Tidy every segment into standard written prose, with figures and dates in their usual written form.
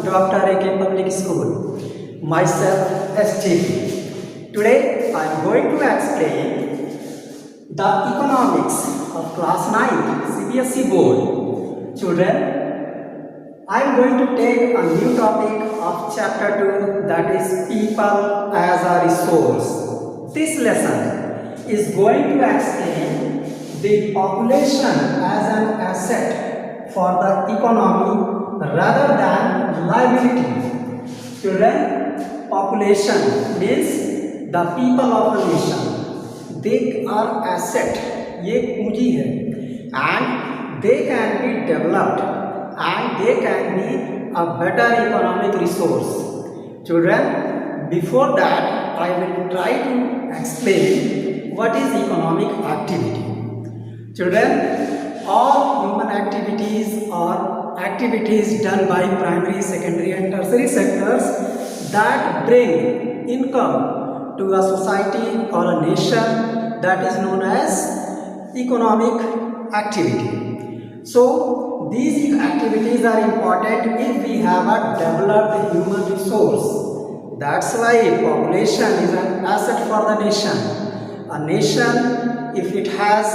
Dr. A.K. Public School. Myself SJP. Today I am going to explain the economics of class 9 CBSE board. Children, I am going to take a new topic of chapter 2, that is people as a resource. This lesson is going to explain the population as an asset for the economy rather than liability. Children, population means the people of a nation. They are asset, ये पूंजी है, and they can be developed and they can be a better economic resource. Children, before that I will try to explain what is economic activity. Children, all human activities are activities done by primary, secondary and tertiary sectors that bring income to a society or a nation, that is known as economic activity. So these activities are important if we have a developed human resource. That's why population is an asset for the nation. A nation, if it has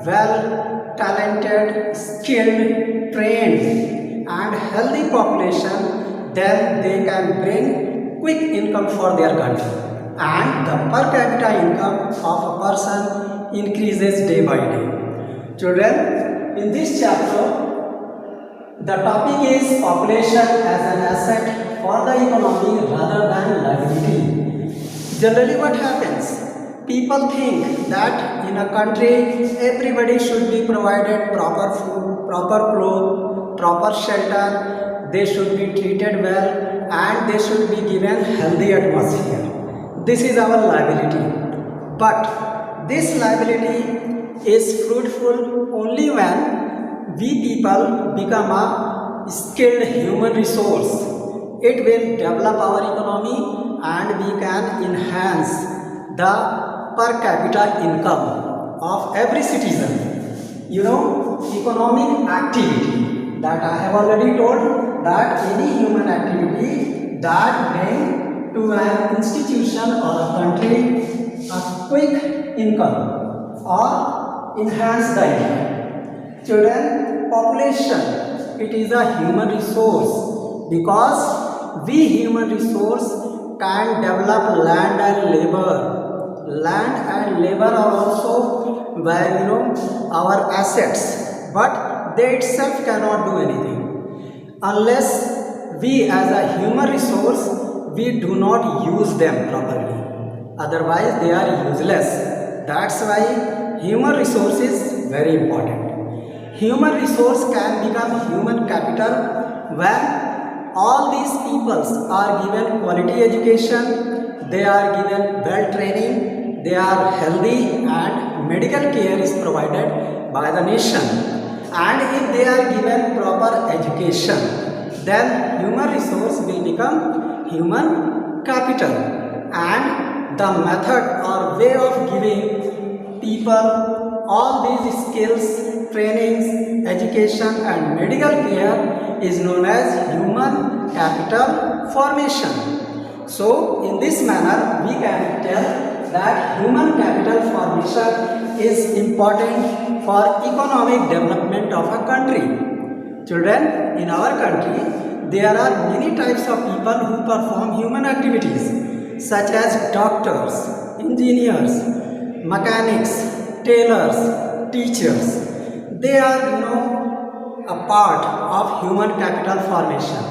well talented, skilled, trained and healthy population, then they can bring quick income for their country, and the per capita income of a person increases day by day. Children, in this chapter the topic is population as an asset for the economy rather than liability. Generally what happens? People think that in a country everybody should be provided proper food, proper clothes, proper shelter, they should be treated well and they should be given healthy atmosphere. This is our liability. But this liability is fruitful only when we people become a skilled human resource. It will develop our economy and we can enhance the per capita income of every citizen. You know, economic activity that I have already told, that any human activity that bring to an institution or a country a quick income or enhance the income. Children, population, it is a human resource because we human resource can develop land and labor. Land and labor are also our assets, but they itself cannot do anything unless we as a human resource we do not use them properly, otherwise they are useless. That's why human resource is very important. Human resource can become human capital when all these peoples are given quality education, they are given well training, they are healthy and medical care is provided by the nation. And if they are given proper education, then human resource will become human capital. And the method or way of giving people all these skills, trainings, education and medical care is known as human capital formation. So in this manner we can tell that human capital formation is important for economic development of a country. Children, in our country there are many types of people who perform human activities such as doctors, engineers, mechanics, tailors, teachers. They are a part of human capital formation.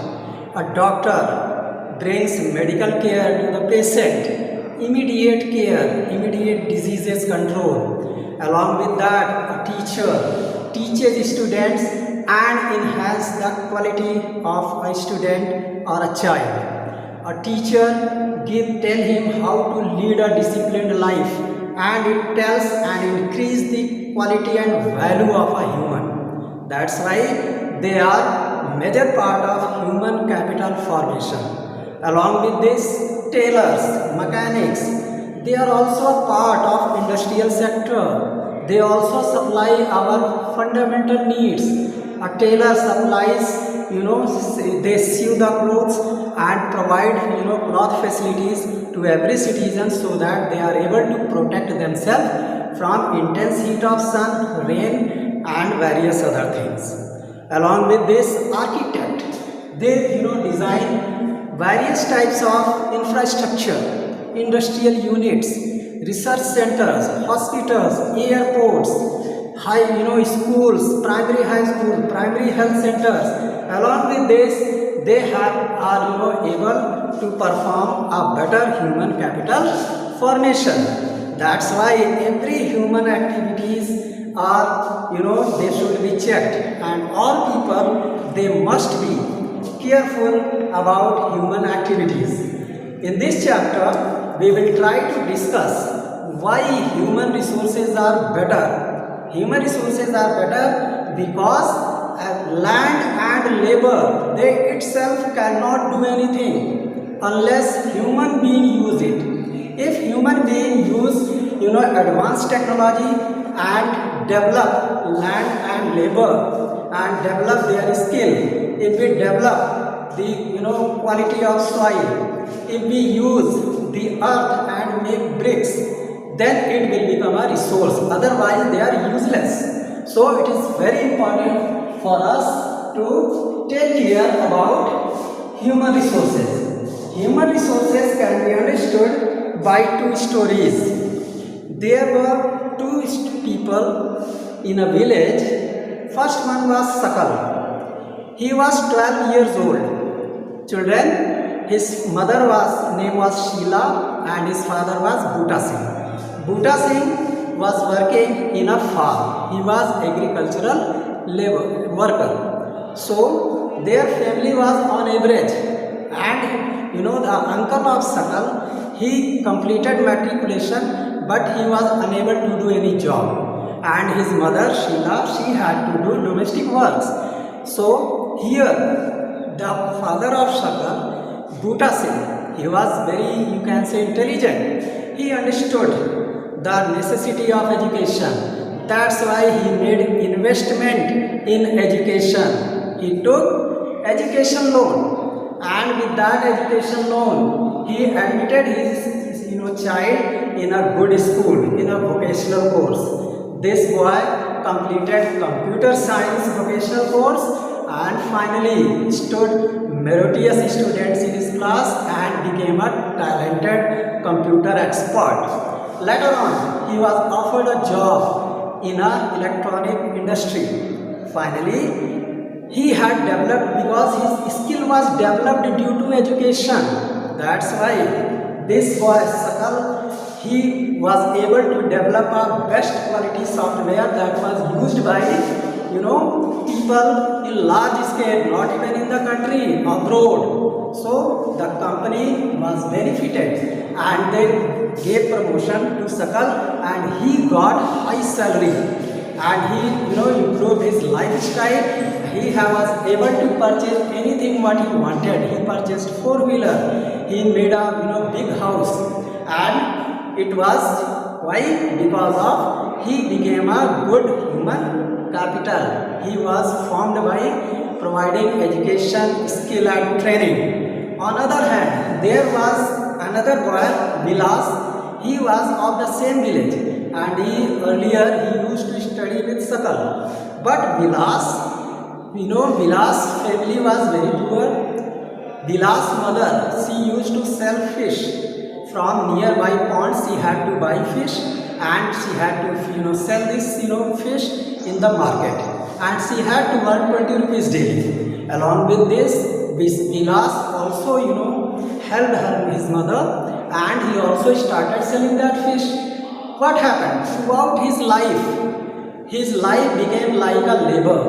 A doctor brings medical care to the patient, immediate care, immediate diseases control. Along with that, a teacher teaches students and enhance the quality of a student or a child. A teacher tell him how to lead a disciplined life, and it tells and increase the quality and value of a human. That's why they are major part of human capital formation. Along with this, tailors, mechanics, they are also part of industrial sector. They also supply our fundamental needs. A tailor supplies they sew the clothes and provide cloth facilities to every citizen so that they are able to protect themselves from intense heat of sun, rain and various other things. Along with this, architect, they design various types of infrastructure, industrial units, research centers, hospitals, airports, high schools, primary high school, primary health centers. Along with this, they are able to perform a better human capital formation. That's why every human activities are they should be checked, and all people, they must be careful about human activities. In this chapter, we will try to discuss why human resources are better. Human resources are better because land and labor, they itself cannot do anything unless human being use it. If human being use advanced technology and develop land and labor and develop their skill, if we develop the quality of soil, if we use the earth and make bricks, then it will become a resource. Otherwise, they are useless. So, it is very important for us to take care about human resources. Human resources can be understood by two stories. There were two people in a village. First one was Sakal. He was 12 years old. Children, his mother name was Sheila and his father was Bhuta Singh. Bhuta Singh was working in a farm. He was agricultural labor worker. So their family was on average, and the uncle of Sakal, he completed matriculation, but he was unable to do any job, and his mother Sheila, she had to do domestic works. So here the father of Sakal, Bhuta Singh, he was very, you can say, intelligent. He understood the necessity of education. That's why he made investment in education. He took education loan, and with that education loan, he admitted his child in a good school, in a vocational course. This boy completed computer science vocational course and finally stood meritorious students in his class and became a talented computer expert. Later on, he was offered a job in an electronic industry. Finally, he had developed, because his skill was developed due to education. That's why this boy Sakal, he was able to develop a best quality software that was used by people in large scale, not even in the country, abroad. So the company was benefited and they gave promotion to Sakal, and he got high salary, and he improved his lifestyle. He was able to purchase anything what he wanted. He purchased 4-wheeler. He made a big house, and it was why? Because of he became a good human capital. He was formed by providing education, skill and training. On other hand, there was another boy, Vilas. He was of the same village, and earlier he used to study with Sakal. But Vilas family was very poor. Vilas' mother, she used to sell fish from nearby ponds. She had to buy fish, and she had to sell this fish in the market, and she had to earn 20 rupees daily. Along with this, Vilas also helped his mother, and he also started selling that fish. What happened? Throughout his life became like a labor.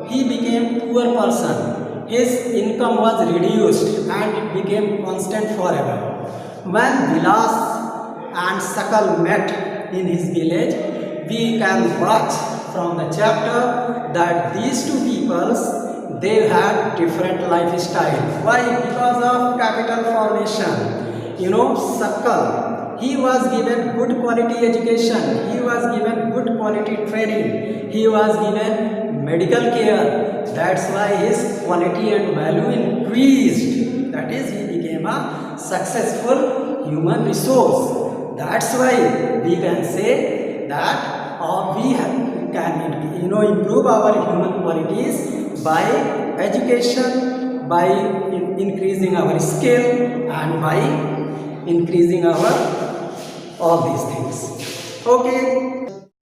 He became poor person. His income was reduced and it became constant forever. When Vilas and Sakal met in his village, we can watch from the chapter that these two peoples, they had different lifestyle. Why? Because of capital formation. Sakal, he was given good quality education, he was given good quality training, he was given medical care. That's why his quality and value increased. That is, he became a successful human resource. That's why we can say that we can improve our human qualities by education, by increasing our skill, and by increasing our all these things. Okay.